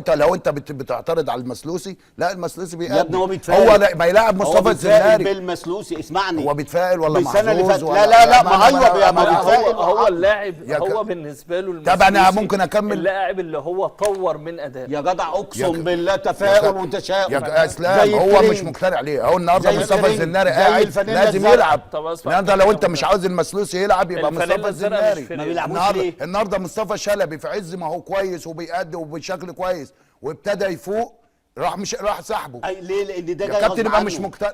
لو انت بتعترض على المسلوسي، لا المسلوسي بيقدم يا ابني هو بيتفائل، هو ما يلاعب مصطفى الزناري بالمسلوسي. اسمعني، هو بيتفائل ولا محظوظ؟ السنه اللي فاتت لا ما ايوه بيتفائل. هو اللاعب هو بالنسبه له طب انا ممكن اكمل. اللاعب اللي هو طور من اداء يا جدع اقسم بالله تفاؤل وتشاؤم يا اسلام، هو مش مقتنع ليه؟ هو النهارده مصطفى الزناري قاعد لازم يلعب. النهارده لو انت مش عاوز المسلوسي يلعب يبقى مصطفى الزناري ما بيلعبوش ليه؟ النهارده مصطفى شلبي في عز ما هو كويس وبيأدي وبشكل كويس وابتدى يفوق، راح سحبه. ليه؟ لان ده يا جاي كابتن غصب يبقى مش عنه. مقتنع.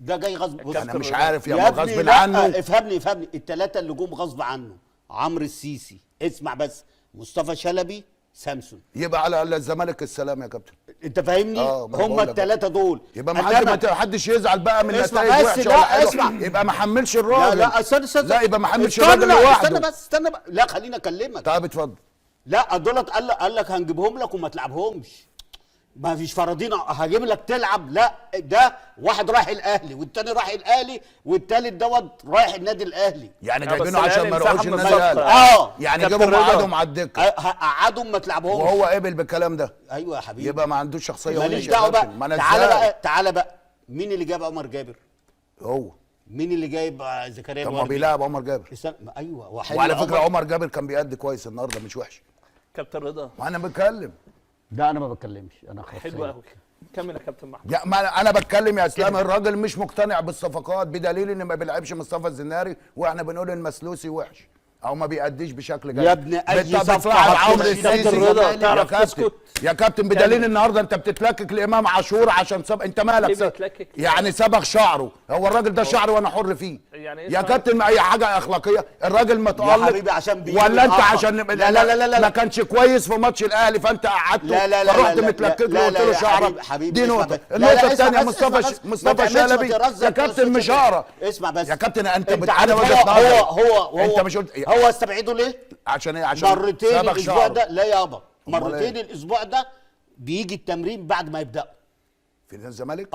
ده جاي غصب. انا مش عارف يا يا ابني غصب لا عنه. افهمني الثلاثه اللي جم غصب عنه، عمرو السيسي، اسمع بس، مصطفى شلبي، سامسون. يبقى على الزمالك السلام يا كابتن. انت فاهمني؟ هم الثلاثه دول. يبقى ما حدش يزعل بقى من نتائج وحشه لا ولا حلوة. اسمع، يبقى ما حملش الراجل. لا استنى لا يبقى ما حملش الراجل لوحده. استنى بقى لا خليني اكلمك. طيب اتفضل. لا دولت قال لك هنجيبهم لك وما تلعبهمش، ما فيش فرضين هجيب لك تلعب. لا، ده واحد رايح الاهلي والتاني رايح الاهلي والتالت دوت رايح النادي الاهلي. يعني جايبينه عشان ما يروحوش النادي الاهلي. يعني جابوا قعدهم على الدكه. قعدهم ما تلعبهمش وهو قبل بالكلام ده. ايوه يا حبيبي. يبقى ما عندوش شخصيه. ماليش دعوه بقى. تعالى بقى مين اللي جاب عمر جابر؟ هو. مين اللي جايب زكريا طب ما بيلعب عمر جابر. ايوه وعلى فكره عمر جابر كان بيأدي كويس النهارده، مش وحش. كابتن رضا وانا بتكلم. ده انا ما بتكلمش، انا خلاص. حلو قوي. كمل يا كابتن محمود. يا ما انا بتكلم يا اسلام. الراجل مش مقتنع بالصفقات بدليل ان ما بيلعبش مصطفى الزناري، واحنا بنقول المسلوسي وحش او ما بيأديش بشكل جيد. يا ابني اي صفقه عمرو السيسي. تعرف تسكت يا كابتن بدليل النهارده انت بتتلكك لامام عاشور عشان انت مالك يعني صبغ شعره. هو الراجل ده شعره وانا حر فيه يعني. يا كابتن ما اي حاجه اخلاقيه. الراجل متألق يا حبيبي عشان ولا انت عشان لا ما كانش كويس في ماتش الاهلي فانت قعدته فرحت متلكك له وقلت له شعرك. دي نقطه. النقطه الثانيه مصطفى شلبي يا كابتن مش هقرا. اسمع بس يا كابتن انا وجهه نظري. هو انت مش قلت هو استبعده ليه؟ عشان ايه؟ عشان مرتين الاسبوع ده. لا يابا مرتين الاسبوع ده بيجي التمرين بعد ما يبداوا في الزمالك.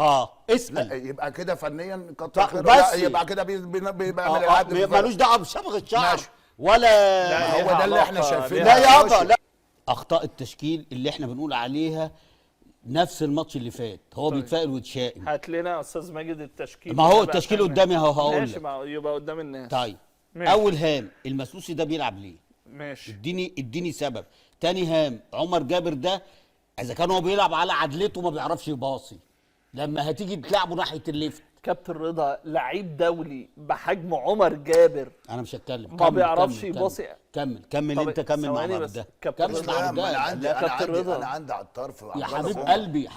اسال. يبقى كده فنيا كتر خيره. بس يبقى كده بيعمل العدل. ملوش دعوه بصبغه الشعر ولا هو ده اللي احنا شايفينه. لا يابا لا. اخطاء التشكيل اللي احنا بنقول عليها نفس الماتش اللي فات. هو بيتفائل ويتشائم. هات لنا يا استاذ ماجد التشكيل. ما هو التشكيل قدامي اهو هقول لك. ماشي يبقى قدام الناس. طيب ماشي. اول هام المسلوسي ده بيلعب ليه؟ ماشي. اديني سبب. تاني هام عمر جابر ده اذا كان هو بيلعب على عدلته ما بيعرفش يباصي، لما هتيجي تلعبه ناحيه الليفت. كابتن رضا لعيب دولي بحجم عمر جابر انا مش هتكلم ما بيعرفش يباصي. كمل انت كمل مع عمر ده. كمل مع عمر ده. انا عندي على الطرف يا حبيب قلبي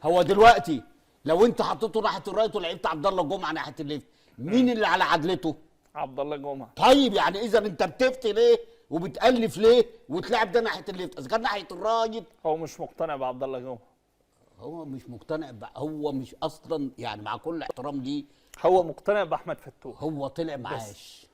هو دلوقتي لو انت حطيته ناحيه الرايت ولعبت عبد الله جمعه ناحيه الليفت، مين اللي على عدلته؟ عبد الله جمعه. طيب يعني اذا انت بتفتي ليه وبتالف ليه وتلعب ده ناحيه الليفت؟ اذا كان ناحيه الرايت هو مش مقتنع بعبد الله جمعه. هو مش مقتنع هو مش اصلا يعني مع كل احترام ليه. هو مقتنع باحمد فتوح. هو طلع معاش.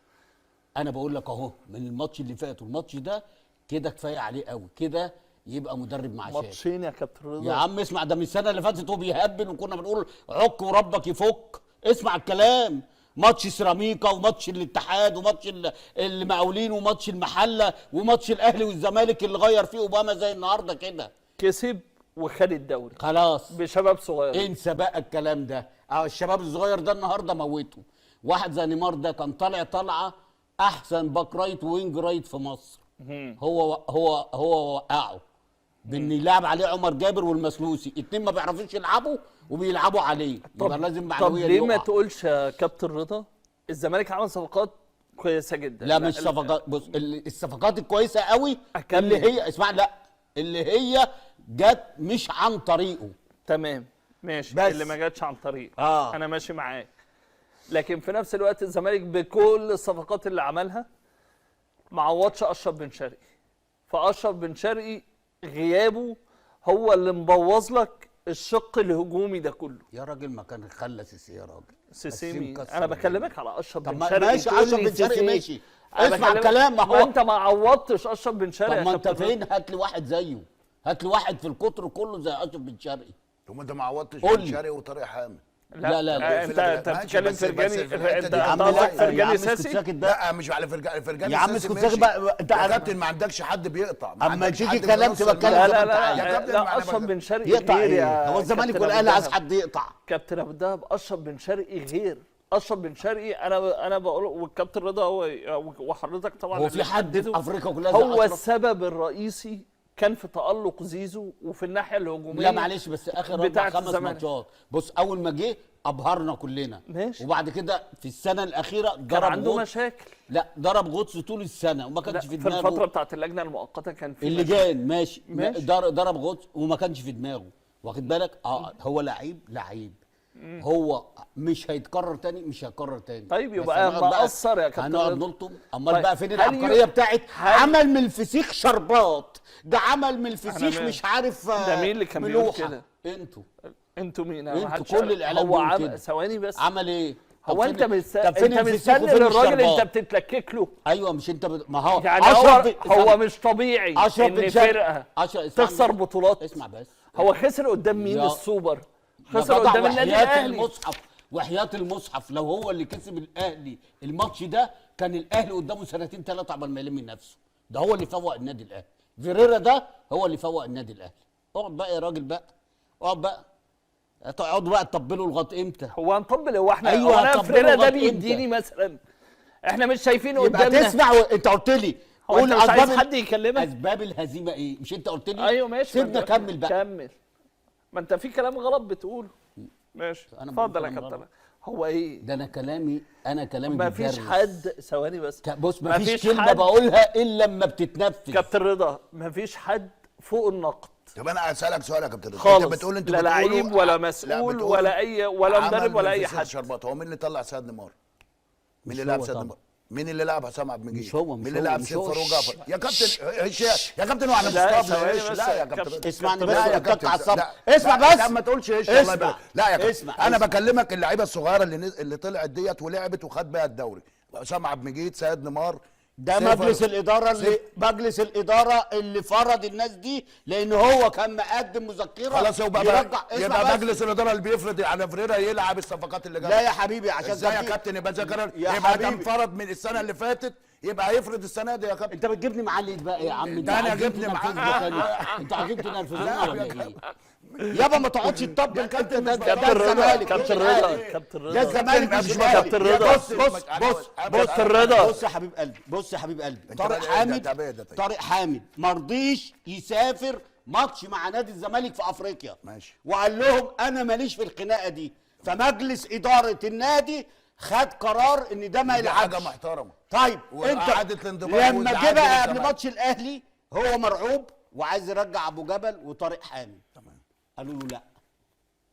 انا بقول لك اهو من الماتش اللي فات والماتش ده كده كفايه عليه قوي كده يبقى مدرب معاشات. ماتشين يا كابتن رضا يا عم اسمع، ده من السنه اللي فاتت هو بيهبل وكنا بنقول عك وربك يفك. اسمع الكلام. ماتش سيراميكا وماتش الاتحاد وماتش المقاولين وماتش المحله وماتش الاهلي والزمالك اللي غير فيه اوباما زي النهارده كده. كسب وخد الدوري خلاص بشباب صغير. انسى بقى الكلام ده. الشباب الصغير ده النهارده موته. واحد زي نيمار ده كان طالعه احسن باك رايت وينج رايت في مصر. هو وقعه بان يلعب عليه عمر جابر والمسلوسي، اتنين ما بيعرفوش يلعبوا وبيلعبوا عليه. يبقى لازم معنويا. طب ليه ما تقولش يا كابتن رضا الزمالك عمل صفقات كويسه جدا؟ لا مش صفقات. بص الصفقات الكويسه قوي اللي هي اسمع اللي هي جت مش عن طريقه. تمام ماشي. بس اللي ما جاتش عن طريقه انا ماشي معاك. لكن في نفس الوقت الزمالك بكل الصفقات اللي عملها ما عوضش اشرف بن شرقي. فاشرف بن شرقي غيابه هو اللي مبوظ لك الشق الهجومي ده كله. يا راجل ما كان خلى سيسي يا راجل. سيسي انا بكلمك على اشرف بن شرقي. ماشي اشرف بن شرقي ماشي. اسمع الكلام. ما هو انت ما عوضتش اشرف بن شرقي. طب ما انت فين؟ هات لي واحد زيه. هات لي واحد في القطر كله زي اشرف بن شرقي. طب ما انت ما عوضتش بن شرقي وطارق حامد. لا انت بتتكلم فرجاني، انت يا عم قصدك لا، فرجاني يا عم اسكت ساسي؟ ساكت بقى. لا مش على فرجاني يا عم ساسي اسكت ماشي. ساكت بقى. انت يا كابتن ما عندكش حد بيقطع، ما اما عندكش تيجي حد كلام بيوصل تبقى اتكلم معاك. زي ما انت لا عايز. يا كابتن لا اشرف بن شرقي يقطع غير ايه؟ يا هو الزمالك كابتن والاهلي أبو عايز دهب. حد يقطع؟ كابتن ابو دهب اشرف بن شرقي غير. اشرف بن شرقي انا بقول، والكابتن رضا هو وحضرتك طبعا هو في حد في افريقيا كلها هو زي أشرف؟ السبب الرئيسي كان في تألق زيزو وفي الناحيه الهجوميه. لا معلش، بس اخر 4 بتاعت 5 الزمالك. ماتشات بص، اول ما جه ابهرنا كلنا ماشي. وبعد كده في السنه الاخيره كان ضرب عنده غطس. مشاكل. لا ضرب غطس طول السنه وما لا كانش في في دماغه. الفتره بتاعت اللجنه المؤقته كان في اللي مشاكل. جاي ماشي. ماشي. ضرب غطس وما كانش في دماغه، واخد بالك؟ هو لعيب هو مش هيتكرر تاني، مش هيتكرر تاني. طيب بس يبقى هنقعد بقى- مقصر يا كابتن هنقعد رضا. نلطم. امال طيب بقى فين هل العبقريه بتاعت هل- عمل من الفسيخ شربات؟ ده عمل من الفسيخ أنا مش عارف ده مين اللي كان بيقول ملوحة. كده؟ انتوا مين؟ انتوا كل الاعلام هو بيقول كده. ثواني بس. عمل ايه؟ هو انت طب انت فين الفسيخ مستني وفين للراجل الشربات؟ انت بتتلكك له. ايوه مش انت ما هو يعني هو مش طبيعي اشرف ان بن شرقي. فرقه اسمع تخسر بس. بطولات. اسمع بس. هو خسر قدام مين؟ يا- السوبر. يا خسر جدع قدام النادي وحياة الاهلي. المصحف، وحياة المصحف لو هو اللي كسب الاهلي الماتش ده كان الاهلي قدامه سنتين 3 عقبال ما يلم نفسه. ده هو اللي فوق النادي الاهلي. فيريرا ده هو اللي فوق النادي الاهلي. اقعد بقى يا راجل بقى، اقعد بقى. تقعدوا بقى تطبلوا لغايه امتى؟ هو هنطبل؟ هو احنا أيوة، هو انا هنطبله فريرة ده لغاية بيديني مثلا، احنا مش شايفينه يبقى قدامنا. تسمع انت قلت لي هو انت مش عايز أسباب حد يكلمك؟ اسباب الهزيمه ايه؟ مش انت قلت لي؟ ايوه ماشي. سيبنا كمل بقى. كمل. ما انت في كلام غلط بتقوله. ماشي أنا بقول اتفضل يا كلام كابتن. غلط. هو ايه؟ ده انا كلامي ما فيش بيتدرس. حد، ثواني بس. بص ما مفيش فيش كلمه حد. بقولها الا لما بتتنفذ. كابتن رضا ما فيش حد فوق النقد طب انا اسالك سؤال يا كابتن رضا. خالص. انت بتقول لا لعيب ولا مسؤول ولا اي ولا مدرب ولا اي حد. شربات. هو مين اللي طلع سيد نيمار؟ مين مش اللي لعب هو سيد طبعا. نيمار؟ مين اللي لعب حسام عبد المجيد؟ مش هو، مين اللي لعب سيد فاروق جعفر؟ يا كابتن يا كابتن واحنا لا، مصطفى ثواني ايش؟ بس لا يا يا كابتن كابتن. اسمعني بس لا يا وانت كابتن تعصب. لا. اسمع لا، بس. لا ما تقولش ايش. اسمع. الله يبارك. لا يا كابتن اسمع. انا بكلمك اللعيبه الصغيره اللي طلعت ديت ولعبت وخد بيها الدوري. حسام عبد المجيد، سيد نيمار، ده سيد مجلس فاروق. الاداره مجلس الاداره اللي فرض الناس دي، لان هو كان مقدم مذكره. خلاص يبقى يرجع. اسمع يبقى بس. مجلس الاداره اللي بيفرض على فريرة يلعب الصفقات اللي جايه. لا يا حبيبي عشان ازاي يا كان في- كابتن يبقى زي قرار يا يبقى ده حبيبي. انفرض من السنه اللي فاتت يبقى هيفرض السنه دي يا كابتن. انت بتجيبني معلق بقى يا عم. ده انا جبني انتوا عايزين تنرفزونا لا ولا يا ايه؟ يابا ما تقعدش تطبل. يا كابتن ده كابتن رضا الزمالك كابتن مش رضا الأهلي. كابتن ده رضا الزمالك مش مش الأهلي. كابتن رضا. بص كابتن رضا. بص يا حبيب قلبي، بص يا حبيب قلبي. انت طارق بقى ايه حامد ده؟ طب ايه ده طيب؟ طارق حامد ما رضيش يسافر ماتش مع نادي الزمالك في افريقيا. ماشي. وقال لهم انا ماليش في الخناقه دي. فمجلس اداره النادي خد قرار ان ده ما دي يلعبش. حاجه محترمه. طيب وإعادة انت الانضباط لما جه والإعادة بقى قبل للزمالك. ماتش الاهلي هو مرعوب وعايز يرجع ابو جبل وطارق حامد. تمام. قالوا له لا.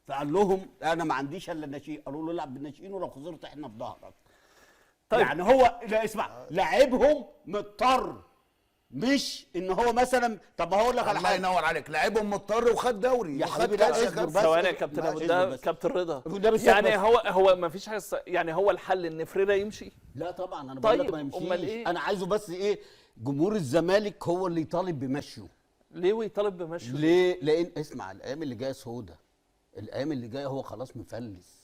فقال لهم انا ما عنديش الا الناشئين. قالوا له العب بالناشئين ولو خسرت احنا في ظهرك. طيب. يعني هو لا اسمع لعبهم مضطر، مش ان هو مثلا. طب ما هقول لك على الله حاجه ينور عليك، لعبهم مضطر وخد دوري يا وخد حبيبي لا، كاس يا اصبر كابتن. بس. ثواني يا كابتن لا، ابو اصبر ده بس. كابتن رضا. ده بس يعني بس. هو ما فيش حاجه يعني هو الحل ان فريرة يمشي؟ لا طبعا انا بقول طيب، لك ما يمشيش. أمال إيه؟ انا عايزه بس ايه، جمهور الزمالك هو اللي يطالب بمشيه. ليه ويطالب بمشي؟ ليه؟ لان اسمع الايام اللي جايه سودة. الايام اللي جايه هو خلاص مفلس.